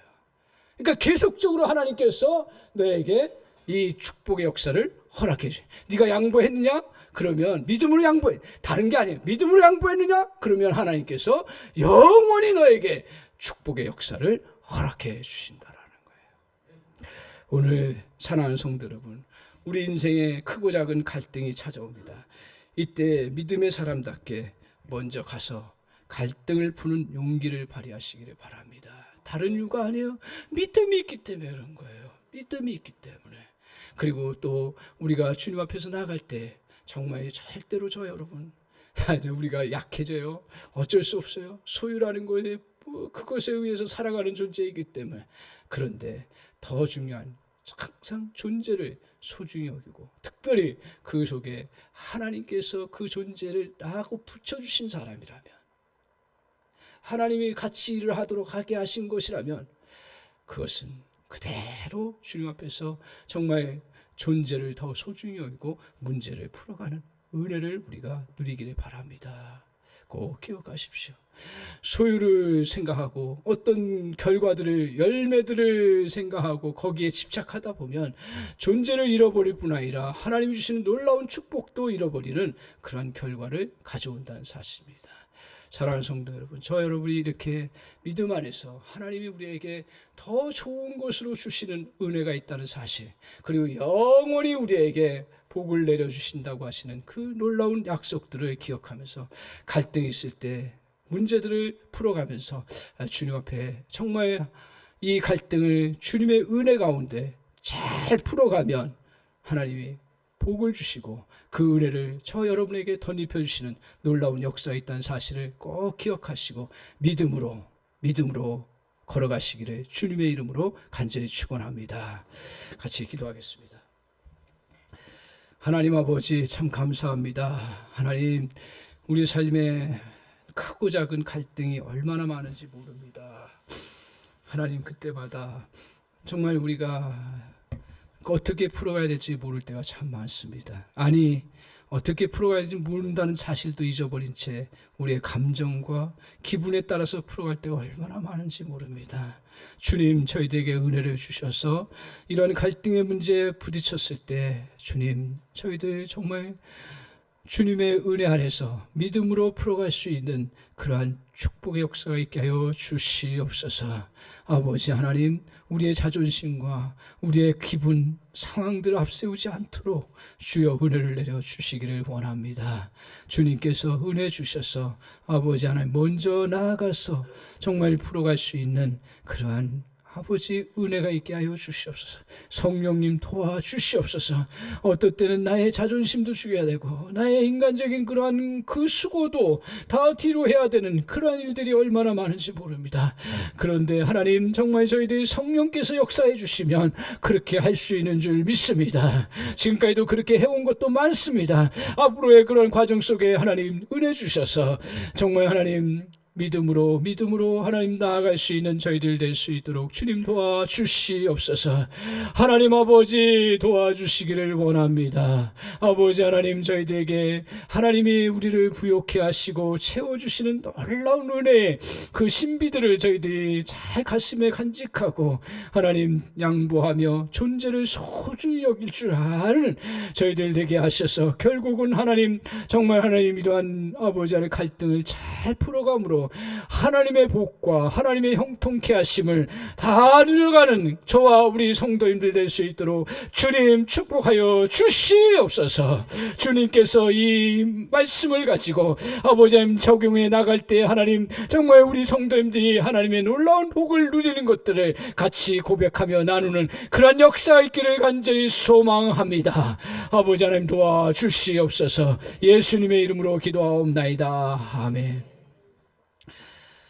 Speaker 1: 그러니까 계속적으로 하나님께서 너에게 이 축복의 역사를 허락해 주세요. 네가 양보했느냐? 그러면 믿음으로 양보해. 다른 게 아니에요. 믿음으로 양보했느냐? 그러면 하나님께서 영원히 너에게 축복의 역사를 허락해 주신다라는 거예요. 오늘 사랑하는 성도 여러분, 우리 인생에 크고 작은 갈등이 찾아옵니다. 이때 믿음의 사람답게 먼저 가서 갈등을 푸는 용기를 발휘하시기를 바랍니다. 다른 이유가 아니에요. 믿음이 있기 때문에 그런 거예요. 믿음이 있기 때문에. 그리고 또 우리가 주님 앞에서 나갈 때 정말 절대로 여러분 우리가 약해져요. 어쩔 수 없어요. 소유라는 거에 그것에 의해서 살아가는 존재이기 때문에. 그런데 더 중요한 항상 존재를 소중히 여기고 특별히 그 속에 하나님께서 그 존재를 나하고 붙여주신 사람이라면 하나님이 같이 일을 하도록 하게 하신 것이라면 그것은 그대로 주님 앞에서 정말 존재를 더 소중히 여기고 문제를 풀어가는 은혜를 우리가 누리기를 바랍니다. 꼭 기억하십시오. 소유를 생각하고 어떤 결과들을 열매들을 생각하고 거기에 집착하다 보면 존재를 잃어버릴 뿐 아니라 하나님이 주시는 놀라운 축복도 잃어버리는 그런 결과를 가져온다는 사실입니다. 사랑하는 성도 여러분, 저 여러분이 이렇게 믿음 안에서 하나님이 우리에게 더 좋은 것으로 주시는 은혜가 있다는 사실, 그리고 영원히 우리에게 복을 내려주신다고 하시는 그 놀라운 약속들을 기억하면서 갈등이 있을 때 문제들을 풀어가면서 주님 앞에 정말 이 갈등을 주님의 은혜 가운데 잘 풀어가면 하나님이 복을 주시고 그 은혜를 저 여러분에게 덧입혀 주시는 놀라운 역사가 있다는 사실을 꼭 기억하시고 믿음으로 걸어가시기를 주님의 이름으로 간절히 축원합니다. 같이 기도하겠습니다. 하나님 아버지 참 감사합니다. 하나님 우리 삶에 크고 작은 갈등이 얼마나 많은지 모릅니다. 하나님 그때마다 정말 우리가 어떻게 풀어가야 될지 모를 때가 참 많습니다. 아니 어떻게 풀어가야 될지 모른다는 사실도 잊어버린 채 우리의 감정과 기분에 따라서 풀어갈 때가 얼마나 많은지 모릅니다. 주님 저희들에게 은혜를 주셔서 이러한 갈등의 문제에 부딪혔을 때 주님 저희들 정말 주님의 은혜 아래서 믿음으로 풀어갈 수 있는 그러한 축복의 역사가 있게 하여 주시옵소서. 아버지 하나님, 우리의 자존심과 우리의 기분, 상황들을 앞세우지 않도록 주여 은혜를 내려주시기를 원합니다. 주님께서 은혜 주셔서 아버지 하나님 먼저 나아가서 정말 풀어갈 수 있는 그러한 아버지 은혜가 있게 하여 주시옵소서. 성령님 도와주시옵소서. 어떨 때는 나의 자존심도 죽여야 되고 나의 인간적인 그러한 그 수고도 다 뒤로 해야 되는 그러한 일들이 얼마나 많은지 모릅니다. 그런데 하나님 정말 저희들이 성령께서 역사해 주시면 그렇게 할 수 있는 줄 믿습니다. 지금까지도 그렇게 해온 것도 많습니다. 앞으로의 그런 과정 속에 하나님 은혜 주셔서 정말 하나님 믿음으로 하나님 나아갈 수 있는 저희들 될 수 있도록 주님 도와주시옵소서. 하나님 아버지 도와주시기를 원합니다. 아버지 하나님, 저희들에게 하나님이 우리를 부욕해 하시고 채워주시는 놀라운 은혜의 그 신비들을 저희들이 잘 가슴에 간직하고 하나님 양보하며 존재를 소중히 여길 줄 아는 저희들 되게 하셔서 결국은 하나님 정말 하나님 이러한 아버지 안의 갈등을 잘 풀어감으로 하나님의 복과 하나님의 형통케 하심을 다 누려가는 저와 우리 성도님들 될 수 있도록 주님 축복하여 주시옵소서. 주님께서 이 말씀을 가지고 아버지 하나님 적용해 나갈 때 하나님 정말 우리 성도님들이 하나님의 놀라운 복을 누리는 것들을 같이 고백하며 나누는 그런 역사가 있기를 간절히 소망합니다. 아버지 하나님 도와주시옵소서. 예수님의 이름으로 기도하옵나이다. 아멘.